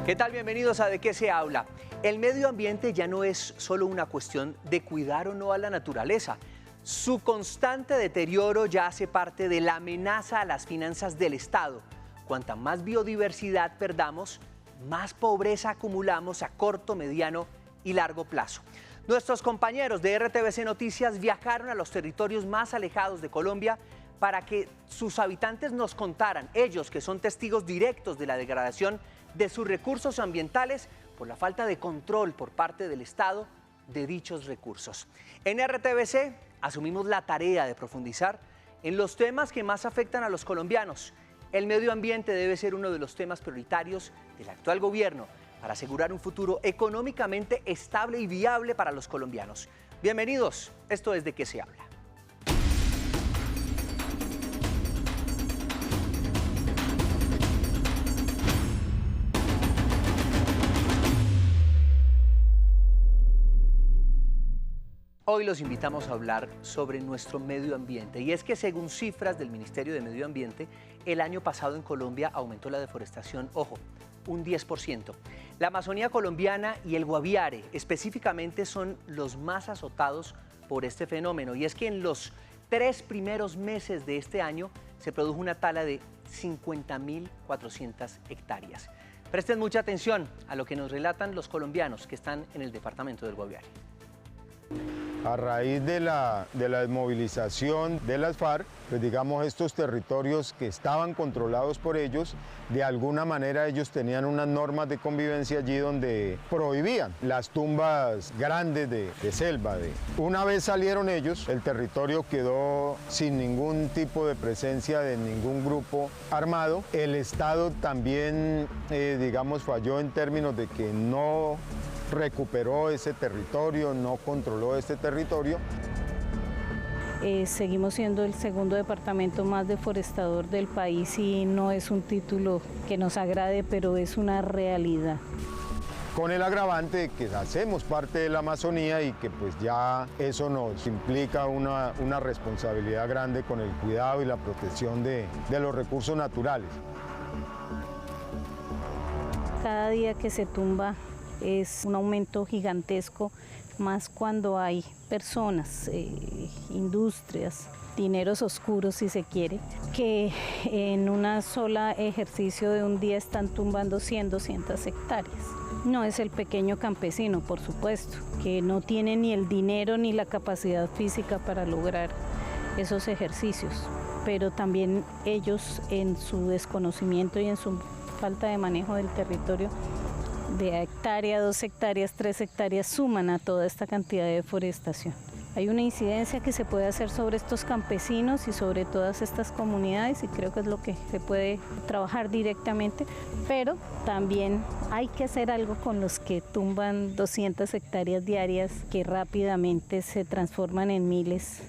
¿Qué tal? Bienvenidos a ¿De qué se habla? El medio ambiente ya no es solo una cuestión de cuidar o no a la naturaleza. Su constante deterioro ya hace parte de la amenaza a las finanzas del Estado. Cuanta más biodiversidad perdamos, más pobreza acumulamos a corto, mediano y largo plazo. Nuestros compañeros de RTVC Noticias viajaron a los territorios más alejados de Colombia para que sus habitantes nos contaran, ellos que son testigos directos de la degradación de sus recursos ambientales por la falta de control por parte del Estado de dichos recursos. En RTVC asumimos la tarea de profundizar en los temas que más afectan a los colombianos. El medio ambiente debe ser uno de los temas prioritarios del actual gobierno para asegurar un futuro económicamente estable y viable para los colombianos. Bienvenidos, esto es ¿De qué se habla? Hoy los invitamos a hablar sobre nuestro medio ambiente, y es que según cifras del Ministerio de Medio Ambiente, el año pasado en Colombia aumentó la deforestación, ojo, un 10%. La Amazonía colombiana y el Guaviare específicamente son los más azotados por este fenómeno, y es que en los 3 primeros meses de este año se produjo una tala de 50.400 hectáreas. Presten mucha atención a lo que nos relatan los colombianos que están en el departamento del Guaviare. A raíz de la desmovilización de las FARC, pues digamos estos territorios que estaban controlados por ellos, de alguna manera ellos tenían unas normas de convivencia allí donde prohibían las tumbas grandes de selva. Una vez salieron ellos, el territorio quedó sin ningún tipo de presencia de ningún grupo armado. El Estado también, digamos, falló en términos de que no recuperó ese territorio, no controló este territorio. Seguimos siendo el segundo departamento más deforestador del país y no es un título que nos agrade, pero es una realidad. Con el agravante de que hacemos parte de la Amazonía y que pues ya eso nos implica una responsabilidad grande con el cuidado y la protección de los recursos naturales. Cada día que se tumba es un aumento gigantesco, más cuando hay personas, industrias, dineros oscuros si se quiere, que en un solo ejercicio de un día están tumbando 100, 200 hectáreas. No es el pequeño campesino, por supuesto, que no tiene ni el dinero ni la capacidad física para lograr esos ejercicios, pero también ellos en su desconocimiento y en su falta de manejo del territorio, de hectárea, 2 hectáreas, 3 hectáreas, suman a toda esta cantidad de deforestación. Hay una incidencia que se puede hacer sobre estos campesinos y sobre todas estas comunidades, y creo que es lo que se puede trabajar directamente, pero también hay que hacer algo con los que tumban 200 hectáreas diarias que rápidamente se transforman en miles.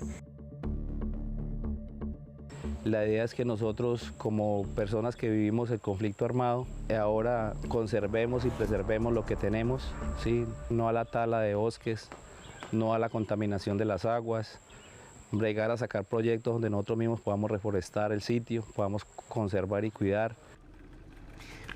La idea es que nosotros, como personas que vivimos el conflicto armado, ahora conservemos y preservemos lo que tenemos, ¿sí? No a la tala de bosques, no a la contaminación de las aguas, bregar a sacar proyectos donde nosotros mismos podamos reforestar el sitio, podamos conservar y cuidar.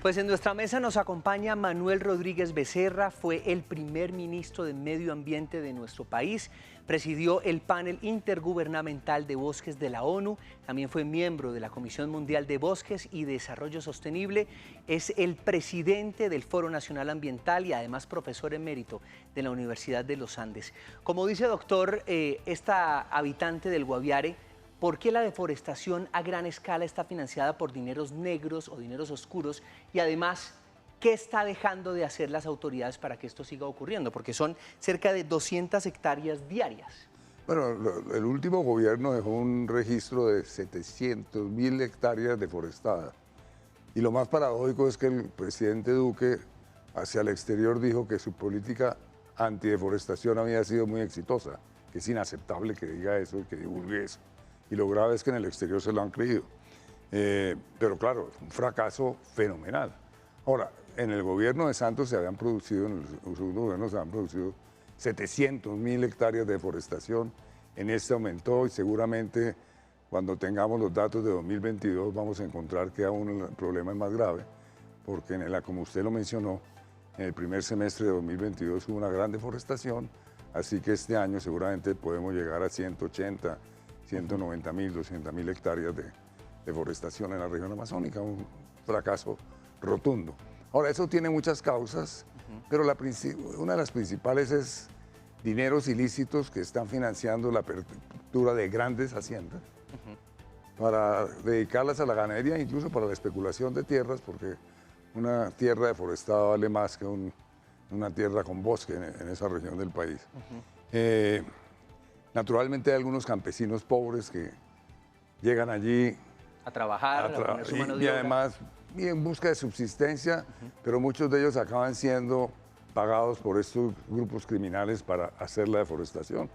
Pues en nuestra mesa nos acompaña Manuel Rodríguez Becerra, fue el primer ministro de Medio Ambiente de nuestro país, presidió el panel intergubernamental de bosques de la ONU, también fue miembro de la Comisión Mundial de Bosques y Desarrollo Sostenible, es el presidente del Foro Nacional Ambiental y además profesor emérito de la Universidad de los Andes. Como dice doctor, esta habitante del Guaviare, ¿por qué la deforestación a gran escala está financiada por dineros negros o dineros oscuros? Y además, ¿qué está dejando de hacer las autoridades para que esto siga ocurriendo? Porque son cerca de 200 hectáreas diarias. Bueno, el último gobierno dejó un registro de 700.000 hectáreas deforestadas. Y lo más paradójico es que el presidente Duque hacia el exterior dijo que su política antideforestación había sido muy exitosa, que es inaceptable que diga eso y que divulgue eso. Y lo grave es que en el exterior se lo han creído. Pero claro, un fracaso fenomenal. Ahora, en el gobierno de Santos en el segundo gobierno se habían producido 700.000 hectáreas de deforestación. En este aumentó y seguramente cuando tengamos los datos de 2022 vamos a encontrar que aún el problema es más grave. porque como usted lo mencionó, en el primer semestre de 2022 hubo una gran deforestación, así que este año seguramente podemos llegar a 180, 190 mil, 200 mil hectáreas de deforestación en la región amazónica, un fracaso rotundo. Ahora, eso tiene muchas causas, pero una de las principales es dineros ilícitos que están financiando la apertura de grandes haciendas para dedicarlas a la ganadería, incluso para la especulación de tierras, porque una tierra deforestada vale más que una tierra con bosque en esa región del país. Naturalmente hay algunos campesinos pobres que llegan allí A trabajar, a poner su mano de y obra. además y en busca de subsistencia, pero muchos de ellos acaban siendo pagados por estos grupos criminales para hacer la deforestación.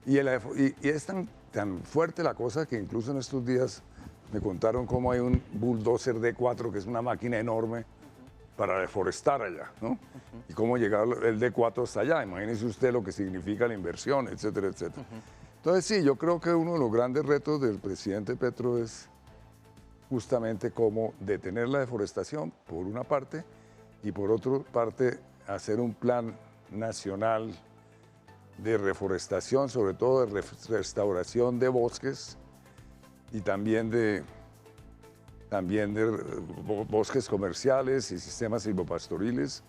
Y es tan fuerte la cosa que incluso en estos días me contaron cómo hay un bulldozer D4, que es una máquina enorme para deforestar allá, ¿no? Y cómo llegar el D4 hasta allá. Imagínese usted lo que significa la inversión, etcétera, etcétera. Entonces sí, yo creo que uno de los grandes retos del presidente Petro es justamente cómo detener la deforestación, por una parte, y por otra parte, hacer un plan nacional de reforestación, sobre todo de restauración de bosques y también de bosques comerciales y sistemas silvopastoriles,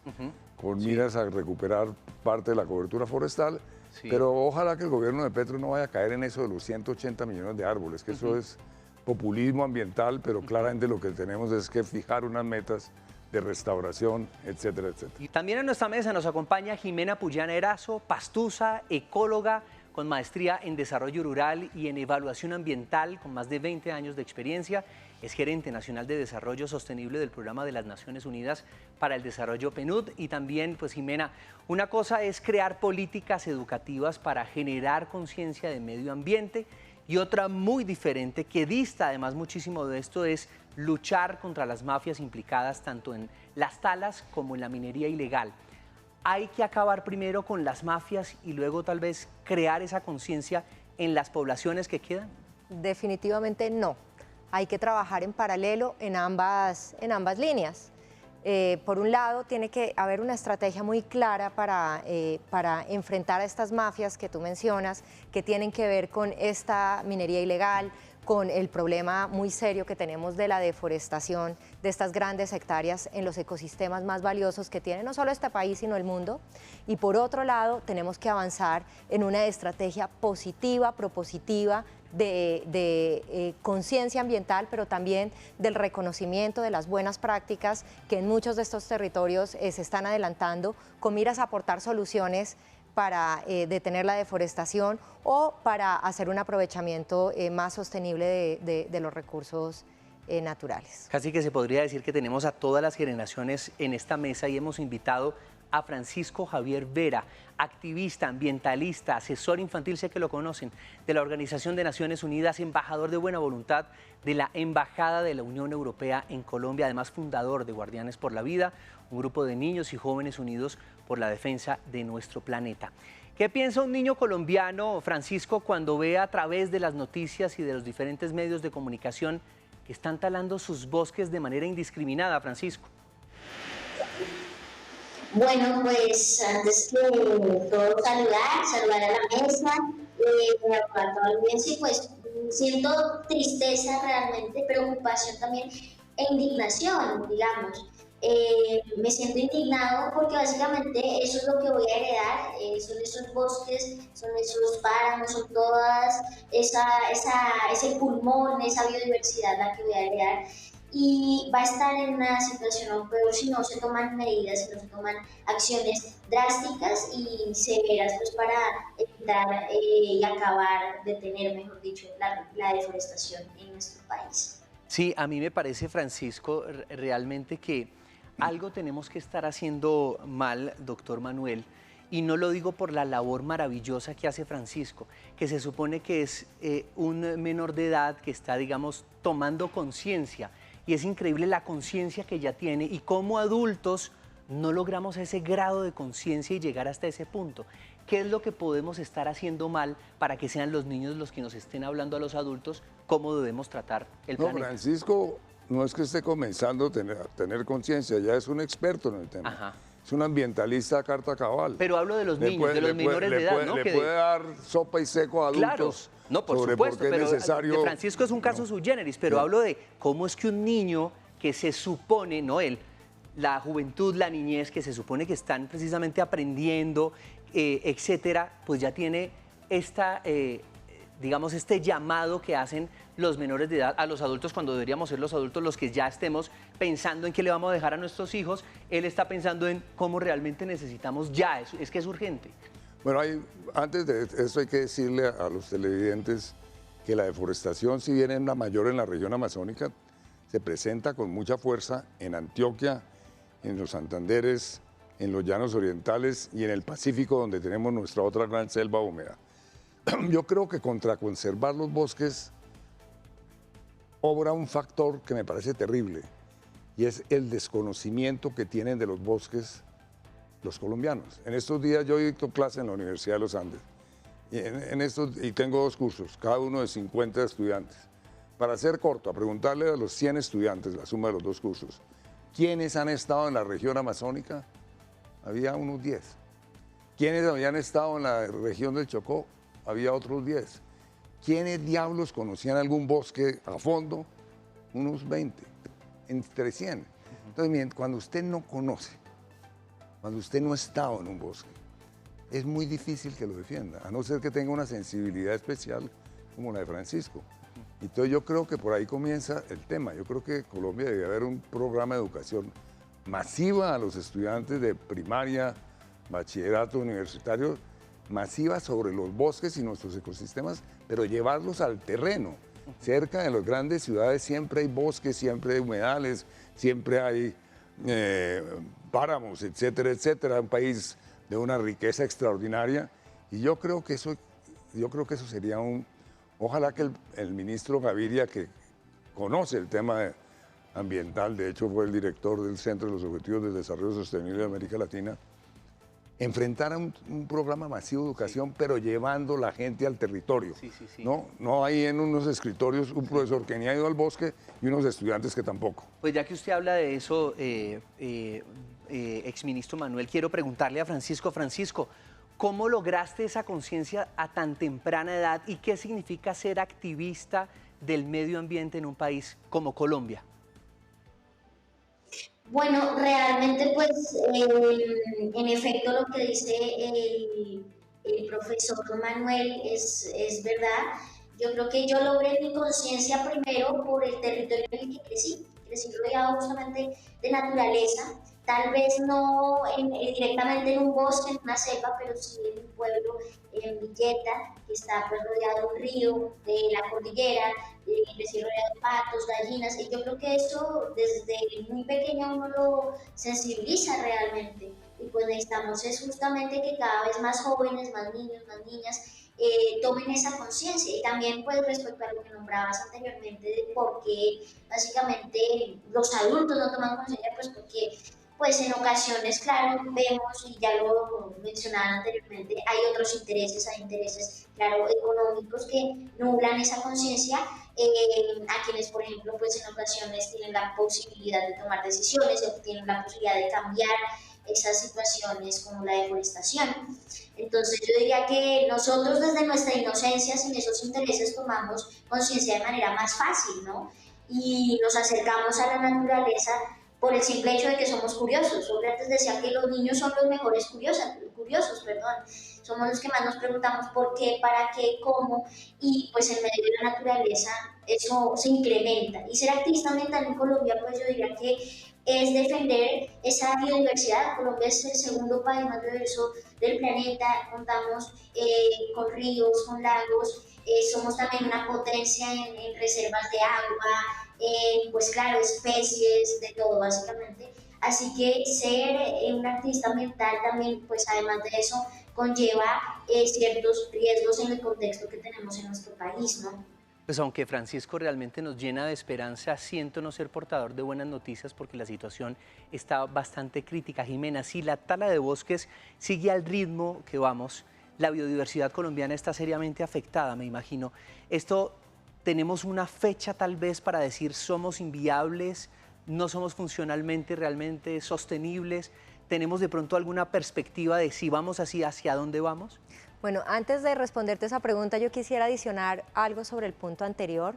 con miras a recuperar parte de la cobertura forestal. Sí. Pero ojalá que el gobierno de Petro no vaya a caer en eso de los 180 millones de árboles, que eso es populismo ambiental, pero claramente lo que tenemos es que fijar unas metas de restauración, etcétera, etcétera. Y también en nuestra mesa nos acompaña Jimena Puyana Erazo, pastusa, ecóloga, con maestría en desarrollo rural y en evaluación ambiental, con más de 20 años de experiencia. Es gerente nacional de desarrollo sostenible del Programa de las Naciones Unidas para el Desarrollo PNUD. Y también, pues Jimena, una cosa es crear políticas educativas para generar conciencia de medio ambiente, y otra muy diferente, que dista además muchísimo de esto, es luchar contra las mafias implicadas tanto en las talas como en la minería ilegal. Hay que acabar primero con las mafias y luego tal vez crear esa conciencia en las poblaciones que quedan. Definitivamente no. Hay que trabajar en paralelo en ambas líneas. Por un lado, tiene que haber una estrategia muy clara para enfrentar a estas mafias que tú mencionas, que tienen que ver con esta minería ilegal, con el problema muy serio que tenemos de la deforestación de estas grandes hectáreas en los ecosistemas más valiosos que tiene no solo este país, sino el mundo. Y por otro lado, tenemos que avanzar en una estrategia positiva, propositiva, de conciencia ambiental, pero también del reconocimiento de las buenas prácticas que en muchos de estos territorios se están adelantando, con miras a aportar soluciones para detener la deforestación o para hacer un aprovechamiento más sostenible de los recursos naturales. Casi que se podría decir que tenemos a todas las generaciones en esta mesa y hemos invitado a Francisco Javier Vera, activista, ambientalista, asesor infantil, sé que lo conocen, de la Organización de Naciones Unidas, embajador de buena voluntad de la Embajada de la Unión Europea en Colombia, además fundador de Guardianes por la Vida, un grupo de niños y jóvenes unidos por la defensa de nuestro planeta. ¿Qué piensa un niño colombiano, Francisco, cuando ve a través de las noticias y de los diferentes medios de comunicación que están talando sus bosques de manera indiscriminada, Francisco? Bueno, pues antes que todo saludar a la mesa, a toda la audiencia, y pues siento tristeza realmente, preocupación también e indignación, digamos. Me siento indignado porque básicamente eso es lo que voy a heredar, son esos bosques, son esos páramos, son todas ese pulmón, esa biodiversidad la que voy a heredar. Y va a estar en una situación aún peor si no se toman medidas, si no se toman acciones drásticas y severas pues, para evitar y acabar, detener, mejor dicho, la deforestación en nuestro país. Sí, a mí me parece, Francisco, realmente que algo tenemos que estar haciendo mal, doctor Manuel, y no lo digo por la labor maravillosa que hace Francisco, que se supone que es un menor de edad que está, digamos, tomando conciencia. Y es increíble la conciencia que ya tiene y cómo adultos no logramos ese grado de conciencia y llegar hasta ese punto. ¿Qué es lo que podemos estar haciendo mal para que sean los niños los que nos estén hablando a los adultos cómo debemos tratar el planeta? Francisco no es que esté comenzando a tener conciencia, ya es un experto en el tema. Ajá. Es un ambientalista a carta cabal. Pero hablo de los niños, de los menores de edad, ¿no? Le puede dar sopa y seco a adultos. Claro, no, por sobre supuesto, por qué es pero necesario. de Francisco es un caso sui generis, pero hablo de cómo es que un niño que se supone, ¿no? La juventud, la niñez, que se supone que están precisamente aprendiendo, etcétera, pues ya tiene digamos, este llamado que hacen los menores de edad a los adultos, cuando deberíamos ser los adultos los que ya estemos pensando en qué le vamos a dejar a nuestros hijos. Él está pensando en cómo realmente necesitamos ya, es que es urgente. Bueno, antes de eso hay que decirle a los televidentes que la deforestación, si bien es la mayor en la región amazónica, se presenta con mucha fuerza en Antioquia, en los Santanderes, en los llanos orientales y en el Pacífico, donde tenemos nuestra otra gran selva húmeda. Yo creo que contra conservar los bosques obra un factor que me parece terrible, y es el desconocimiento que tienen de los bosques los colombianos. En estos días yo dicto clase en la Universidad de los Andes, y tengo 2 cursos, cada uno de 50 estudiantes. Para ser corto, a preguntarle a los 100 estudiantes, la suma de los 2 cursos, ¿quiénes han estado en la región amazónica? Había unos 10. ¿Quiénes habían estado en la región del Chocó? Había otros 10. ¿Quiénes diablos conocían algún bosque a fondo? Unos 20, entre 100. Entonces, cuando usted no conoce, cuando usted no ha estado en un bosque, es muy difícil que lo defienda, a no ser que tenga una sensibilidad especial como la de Francisco. Entonces yo creo que por ahí comienza el tema. Yo creo que en Colombia debe haber un programa de educación masiva a los estudiantes de primaria, bachillerato, universitario, masiva sobre los bosques y nuestros ecosistemas, pero llevarlos al terreno. Cerca de las grandes ciudades siempre hay bosques, siempre hay humedales, siempre hay páramos, etcétera, etcétera. Un país de una riqueza extraordinaria, y yo creo que eso sería ojalá que el ministro Gaviria, que conoce el tema ambiental, de hecho fue el director del Centro de los Objetivos de Desarrollo Sostenible de América Latina, enfrentara un programa masivo de educación, pero llevando la gente al territorio. No hay en unos escritorios un profesor que ni ha ido al bosque y unos estudiantes que tampoco. Pues ya que usted habla de eso, exministro Manuel, quiero preguntarle a Francisco. Francisco, ¿cómo lograste esa conciencia a tan temprana edad y qué significa ser activista del medio ambiente en un país como Colombia? Bueno, realmente pues en efecto lo que dice el profesor Manuel es verdad. Yo creo que yo logré mi conciencia primero por el territorio en el que crecí rodeado justamente de naturaleza, tal vez no directamente en un bosque, en una selva, pero sí en un pueblo, en Villeta, que está pues rodeado de un río, de la cordillera, rodeado de patos, gallinas, y yo creo que eso desde muy pequeña uno lo sensibiliza realmente, y pues necesitamos es justamente que cada vez más jóvenes, más niños, más niñas, tomen esa conciencia. Y también pues respecto a lo que nombrabas anteriormente de por qué básicamente los adultos no toman conciencia, pues porque pues en ocasiones, claro, vemos, y ya lo mencionaba anteriormente, hay otros intereses, hay intereses, claro, económicos que nublan esa conciencia, a quienes, por ejemplo, pues en ocasiones tienen la posibilidad de tomar decisiones o tienen la posibilidad de cambiar esas situaciones como la deforestación. Entonces yo diría que nosotros desde nuestra inocencia, sin esos intereses, tomamos conciencia de manera más fácil, ¿no? Y nos acercamos a la naturaleza por el simple hecho de que somos curiosos. Sócrates decía que los niños son los mejores curiosos, somos los que más nos preguntamos por qué, para qué, cómo, y pues en medio de la naturaleza eso se incrementa. Y ser activista ambiental en Colombia, pues yo diría que es defender esa biodiversidad. Colombia es el segundo país más diverso del planeta, contamos con ríos, con lagos, somos también una potencia en reservas de agua, pues claro, especies, de todo básicamente. Así que ser un activista ambiental también, pues además de eso, conlleva ciertos riesgos en el contexto que tenemos en nuestro país, ¿no? Pues aunque Francisco realmente nos llena de esperanza, siento no ser portador de buenas noticias porque la situación está bastante crítica. Jimena, si la tala de bosques sigue al ritmo que vamos, la biodiversidad colombiana está seriamente afectada, me imagino. Esto tenemos una fecha tal vez para decir somos inviables, no somos funcionalmente realmente sostenibles. ¿Tenemos de pronto alguna perspectiva de si vamos así, hacia dónde vamos? Bueno, antes de responderte esa pregunta, yo quisiera adicionar algo sobre el punto anterior,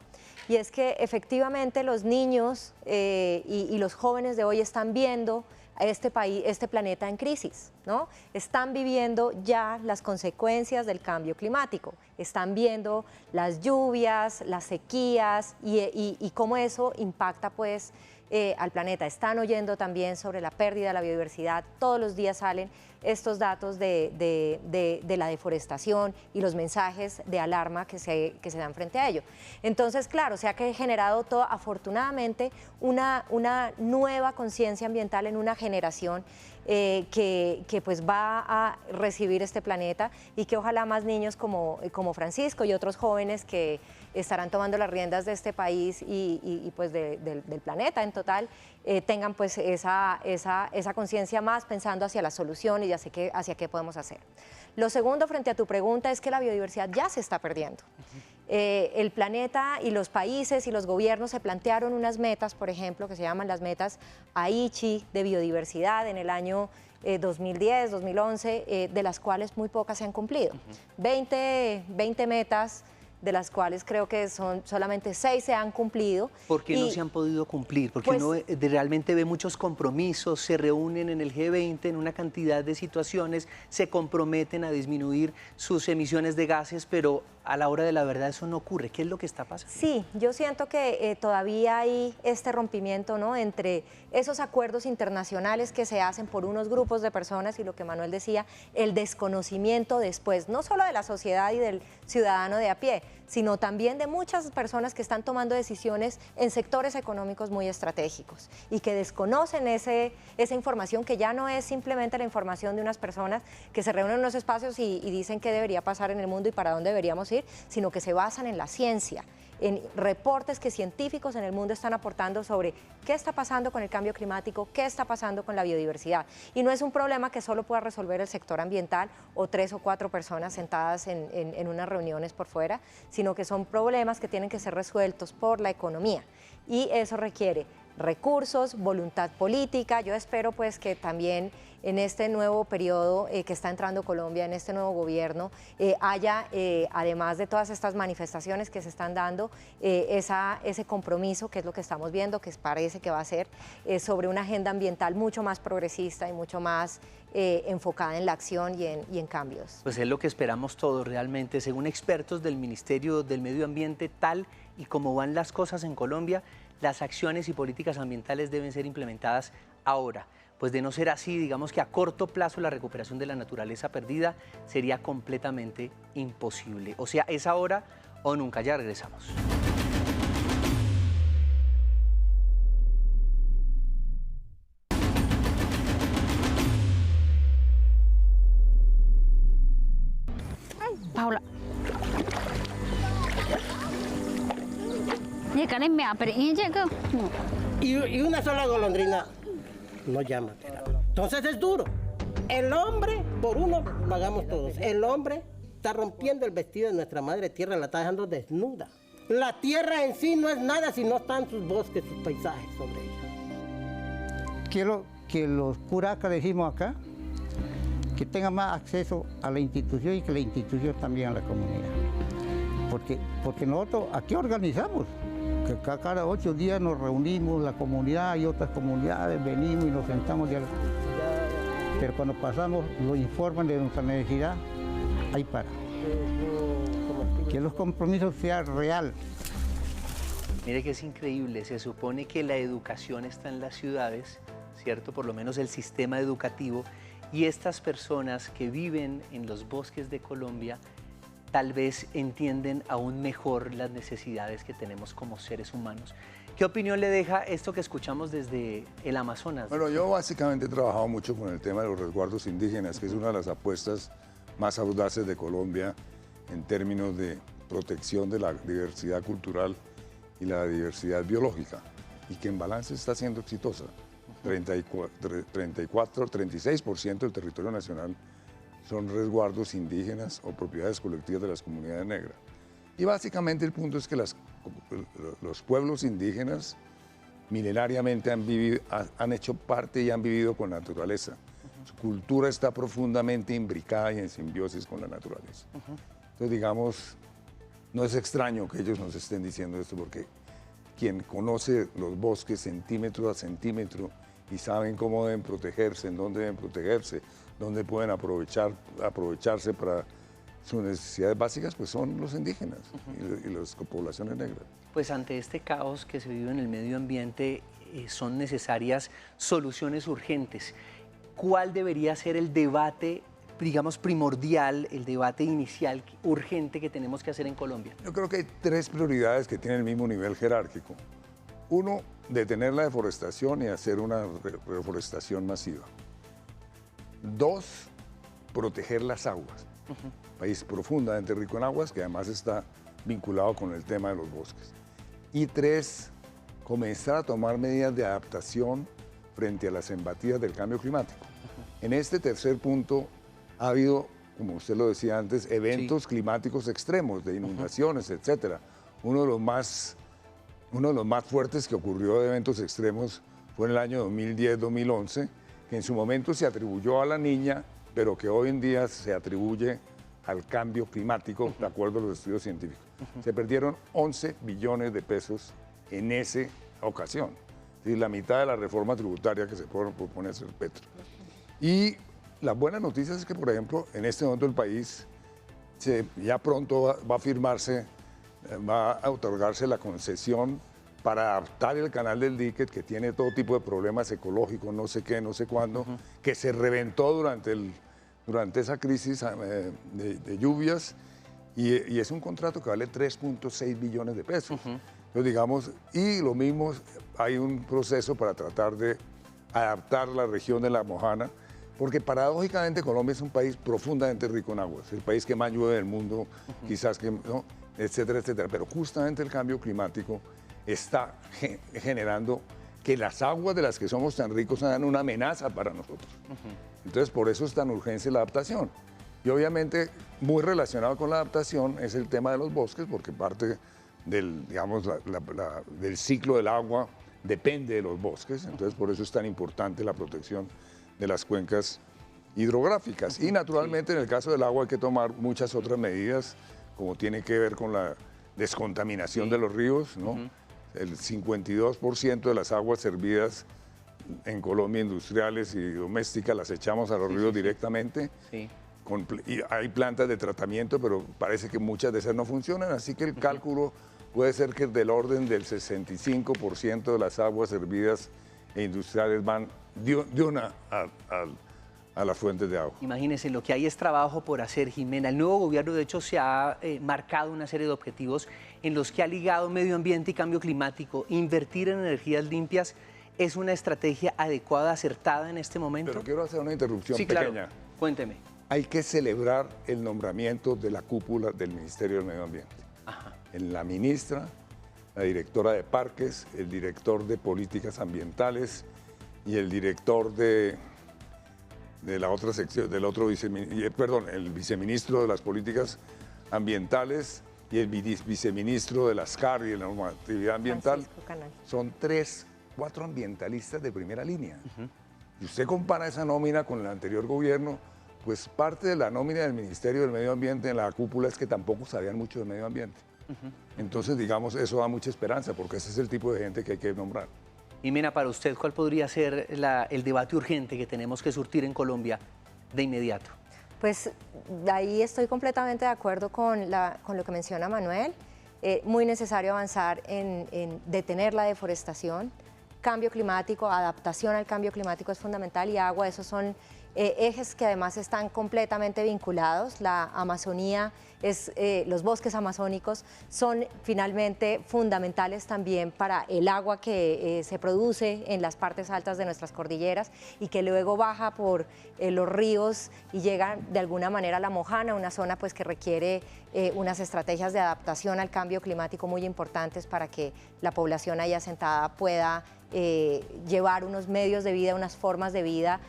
y es que efectivamente los niños y los jóvenes de hoy están viendo a este país, este planeta en crisis, ¿no? Están viviendo ya las consecuencias del cambio climático, están viendo las lluvias, las sequías y cómo eso impacta pues al planeta. Están oyendo también sobre la pérdida de la biodiversidad, todos los días salen estos datos de la deforestación y los mensajes de alarma que se dan frente a ello. Entonces, claro, se ha generado todo, afortunadamente, una nueva conciencia ambiental en una generación que pues va a recibir este planeta, y que ojalá más niños como Francisco y otros jóvenes que estarán tomando las riendas de este país y pues del planeta en total, tengan pues esa conciencia más pensando hacia la solución y hacia qué podemos hacer. Lo segundo, frente a tu pregunta, es que la biodiversidad ya se está perdiendo. El planeta y los países y los gobiernos se plantearon unas metas, por ejemplo, que se llaman las metas Aichi de biodiversidad en el año 2010, 2011, de las cuales muy pocas se han cumplido. 20 metas, de las cuales creo que solamente 6 se han cumplido. ¿Por qué no se han podido cumplir? Porque pues, uno realmente ve muchos compromisos, se reúnen en el G20 en una cantidad de situaciones, se comprometen a disminuir sus emisiones de gases, pero a la hora de la verdad eso no ocurre. ¿Qué es lo que está pasando? Sí, yo siento que todavía hay este rompimiento, ¿no?, entre esos acuerdos internacionales que se hacen por unos grupos de personas y lo que Manuel decía, el desconocimiento después, no solo de la sociedad y del ciudadano de a pie, sino también de muchas personas que están tomando decisiones en sectores económicos muy estratégicos y que desconocen esa información, que ya no es simplemente la información de unas personas que se reúnen en unos espacios y dicen qué debería pasar en el mundo y para dónde deberíamos ir, sino que se basan en la ciencia, en reportes que científicos en el mundo están aportando sobre qué está pasando con el cambio climático, qué está pasando con la biodiversidad. Y no es un problema que solo pueda resolver el sector ambiental o 3 o 4 personas sentadas en unas reuniones por fuera, sino que son problemas que tienen que ser resueltos por la economía. Y eso requiere recursos, voluntad política. Yo espero pues que también en este nuevo periodo que está entrando Colombia, en este nuevo gobierno, haya, además de todas estas manifestaciones que se están dando, ese compromiso, que es lo que estamos viendo, que parece que va a ser sobre una agenda ambiental mucho más progresista y mucho más enfocada en la acción y en cambios. Pues es lo que esperamos todos realmente. Según expertos del Ministerio del Medio Ambiente, tal y como van las cosas en Colombia, las acciones y políticas ambientales deben ser implementadas ahora. Pues de no ser así, digamos que a corto plazo la recuperación de la naturaleza perdida sería completamente imposible. O sea, es ahora o nunca. Ya regresamos. Paula. Y una sola golondrina no llama. Entonces es duro. El hombre, por uno, lo hagamos todos. El hombre está rompiendo el vestido de nuestra madre tierra, la está dejando desnuda. La tierra en sí no es nada si no están sus bosques, sus paisajes sobre ella. Quiero que los curacas, decimos acá, que tengan más acceso a la institución y que la institución también a la comunidad. Porque nosotros aquí organizamos, que cada 8 días nos reunimos, la comunidad y otras comunidades, venimos y nos sentamos. Pero cuando pasamos, los informan de nuestra necesidad, ahí para. Que los compromisos sean reales. Mire que es increíble, se supone que la educación está en las ciudades, ¿cierto? Por lo menos el sistema educativo, y estas personas que viven en los bosques de Colombia tal vez entienden aún mejor las necesidades que tenemos como seres humanos. ¿Qué opinión le deja esto que escuchamos desde el Amazonas? Bueno, yo básicamente he trabajado mucho con el tema de los resguardos indígenas, que es una de las apuestas más audaces de Colombia en términos de protección de la diversidad cultural y la diversidad biológica, y que en balance está siendo exitosa. 36% del territorio nacional son resguardos indígenas o propiedades colectivas de las comunidades negras. Y básicamente el punto es que los pueblos indígenas milenariamente han hecho parte y han vivido con la naturaleza. Su cultura está profundamente imbricada y en simbiosis con la naturaleza. Entonces, digamos, no es extraño que ellos nos estén diciendo esto, porque quien conoce los bosques centímetro a centímetro y saben cómo deben protegerse, en dónde deben protegerse, dónde pueden aprovecharse para sus necesidades básicas, pues son los indígenas y las poblaciones negras. Pues ante este caos que se vive en el medio ambiente, son necesarias soluciones urgentes. ¿Cuál debería ser el debate, digamos, primordial, el debate inicial urgente que tenemos que hacer en Colombia? Yo creo que hay 3 prioridades que tienen el mismo nivel jerárquico. Uno, detener la deforestación y hacer una reforestación masiva. 2, proteger las aguas. País profundamente rico en aguas, que además está vinculado con el tema de los bosques. Y 3, comenzar a tomar medidas de adaptación frente a las embatidas del cambio climático. En este tercer punto ha habido, como usted lo decía antes, eventos climáticos extremos, de inundaciones, etc. Uno de los más fuertes que ocurrió de eventos extremos fue en el año 2010-2011, que en su momento se atribuyó a la Niña, pero que hoy en día se atribuye al cambio climático, de acuerdo a los estudios científicos. Se perdieron 11 billones de pesos en esa ocasión. Es decir, la mitad de la reforma tributaria que se propone hacer Petro. Y las buenas noticias es que, por ejemplo, en este momento el país ya pronto va a firmarse, va a otorgarse la concesión para adaptar el canal del dique, que tiene todo tipo de problemas ecológicos, no sé qué, no sé cuándo, que se reventó durante esa crisis de lluvias, y es un contrato que vale 3.6 billones de pesos. Entonces, digamos, y lo mismo, hay un proceso para tratar de adaptar la región de La Mojana, porque paradójicamente Colombia es un país profundamente rico en aguas, el país que más llueve del mundo, quizás que, ¿no? Etcétera, etcétera. Pero justamente el cambio climático está generando que las aguas de las que somos tan ricos sean una amenaza para nosotros. Entonces, por eso es tan urgente la adaptación. Y obviamente, muy relacionado con la adaptación es el tema de los bosques, porque parte del, digamos, del ciclo del agua depende de los bosques. Entonces, por eso es tan importante la protección de las cuencas hidrográficas. Y naturalmente, en el caso del agua hay que tomar muchas otras medidas, como tiene que ver con la descontaminación de los ríos, ¿no? El 52% de las aguas servidas en Colombia, industriales y domésticas, las echamos a los ríos directamente. Y hay plantas de tratamiento, pero parece que muchas de esas no funcionan, así que el cálculo puede ser que del orden del 65% de las aguas servidas e industriales van de una a las fuentes de agua. Imagínense, lo que hay es trabajo por hacer, Jimena. El nuevo gobierno, de hecho, se ha marcado una serie de objetivos en los que ha ligado medio ambiente y cambio climático. Invertir en energías limpias es una estrategia adecuada, acertada en este momento. Pero quiero hacer una interrupción pequeña. Claro. Cuénteme. Hay que celebrar el nombramiento de la cúpula del Ministerio del Medio Ambiente. En la ministra, la directora de Parques, el director de Políticas Ambientales y el director de la otra sección, el viceministro de las Políticas Ambientales y el viceministro de las CAR y de la normatividad ambiental. Son 4 ambientalistas de primera línea. Y usted compara esa nómina con el anterior gobierno, pues parte de la nómina del Ministerio del Medio Ambiente en la cúpula es que tampoco sabían mucho de medio ambiente. Entonces, digamos, eso da mucha esperanza, porque ese es el tipo de gente que hay que nombrar. Jimena, para usted, ¿cuál podría ser el debate urgente que tenemos que surtir en Colombia de inmediato? Pues ahí estoy completamente de acuerdo con lo que menciona Manuel. Muy necesario avanzar en detener la deforestación. Cambio climático, adaptación al cambio climático es fundamental, y agua, esos son ejes que además están completamente vinculados. La Amazonía, los bosques amazónicos son finalmente fundamentales también para el agua que se produce en las partes altas de nuestras cordilleras y que luego baja por los ríos y llega de alguna manera a La Mojana, una zona pues que requiere unas estrategias de adaptación al cambio climático muy importantes para que la población ahí asentada pueda llevar unos medios de vida, unas formas de vida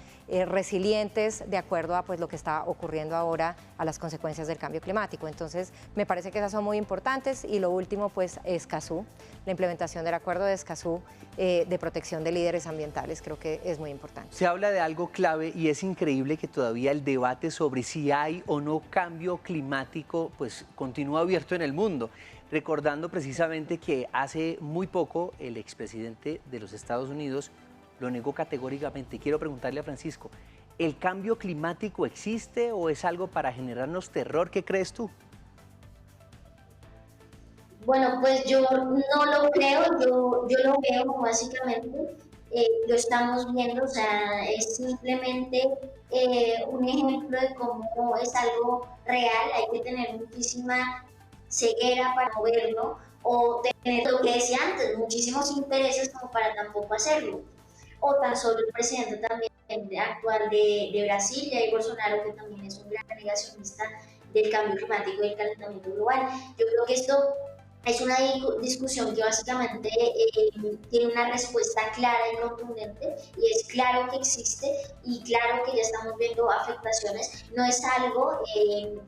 resilientes de acuerdo a pues, lo que está ocurriendo ahora a las consecuencias del cambio climático. Entonces, me parece que esas son muy importantes y lo último pues, es Escazú, la implementación del acuerdo de Escazú de protección de líderes ambientales, creo que es muy importante. Se habla de algo clave y es increíble que todavía el debate sobre si hay o no cambio climático pues continúa abierto en el mundo. Recordando precisamente que hace muy poco el expresidente de los Estados Unidos lo negó categóricamente. Quiero preguntarle a Francisco, ¿el cambio climático existe o es algo para generarnos terror? ¿Qué crees tú? Bueno, pues yo no lo creo, yo lo veo básicamente, lo estamos viendo, o sea, es simplemente un ejemplo de cómo es algo real, hay que tener muchísima ceguera para no verlo o tener lo que decía antes, muchísimos intereses como para tampoco hacerlo. O tan solo el presidente también actual de Brasil, Jair Bolsonaro, que también es un gran negacionista del cambio climático y del calentamiento global. Yo creo que esto es una discusión que básicamente tiene una respuesta clara y contundente, y es claro que existe y claro que ya estamos viendo afectaciones. No es algo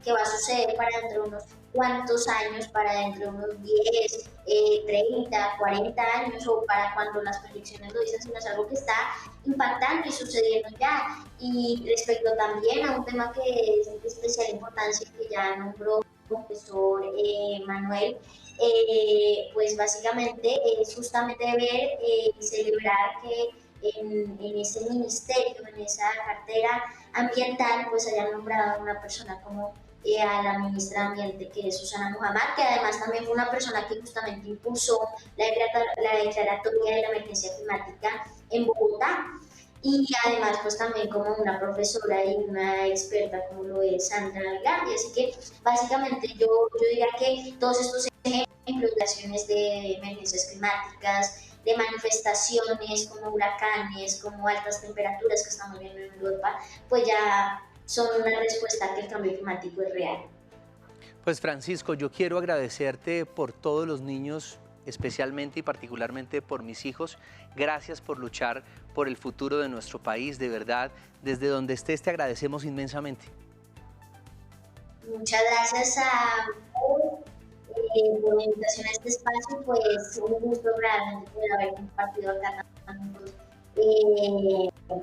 que va a suceder para dentro de unos cuantos años, para dentro de unos 10, 30, 40 años o para cuando las proyecciones lo dicen, sino es algo que está impactando y sucediendo ya. Y respecto también a un tema que es de especial importancia que ya nombró el profesor Manuel, pues básicamente es justamente ver y celebrar que en ese ministerio, en esa cartera ambiental, pues hayan nombrado a una persona como a la ministra de Ambiente, que es Susana Muhammad, que además también fue una persona que justamente impulsó la declaratoria de la emergencia climática en Bogotá. Y además pues también como una profesora y una experta como lo es Sandra Algardi. Así que básicamente yo diría que todos estos ejemplos de acciones de emergencias climáticas, de manifestaciones como huracanes, como altas temperaturas que estamos viendo en Europa, pues ya son una respuesta a que el cambio climático es real. Pues Francisco, yo quiero agradecerte por todos los niños, especialmente y particularmente por mis hijos. Gracias por luchar por el futuro de nuestro país, de verdad. Desde donde estés te agradecemos inmensamente. Muchas gracias por la invitación a este espacio, pues un gusto realmente poder haber compartido acá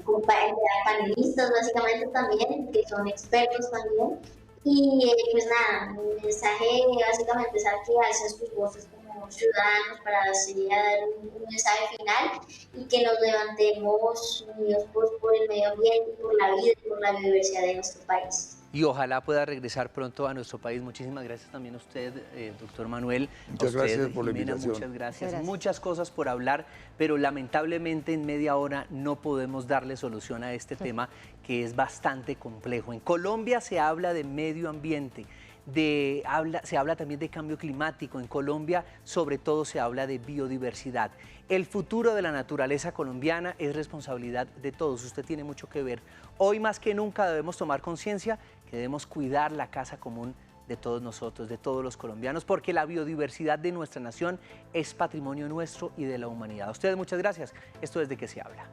con panelistas básicamente también, que son expertos también. Y pues nada, mi mensaje básicamente es a que alcen sus voces como ciudadanos para así dar un mensaje final y que nos levantemos unidos por el medio ambiente, por la vida y por la biodiversidad de nuestro país. Y ojalá pueda regresar pronto a nuestro país. Muchísimas gracias también a usted, doctor Manuel. Muchas gracias por la invitación. Muchas gracias. Muchas cosas por hablar, pero lamentablemente en media hora no podemos darle solución a este tema que es bastante complejo. En Colombia se habla de medio ambiente, se habla también de cambio climático. En Colombia sobre todo se habla de biodiversidad. El futuro de la naturaleza colombiana es responsabilidad de todos. Usted tiene mucho que ver. Hoy más que nunca debemos tomar conciencia que debemos cuidar la casa común de todos nosotros, de todos los colombianos, porque la biodiversidad de nuestra nación es patrimonio nuestro y de la humanidad. A ustedes muchas gracias. Esto es De Qué Se Habla.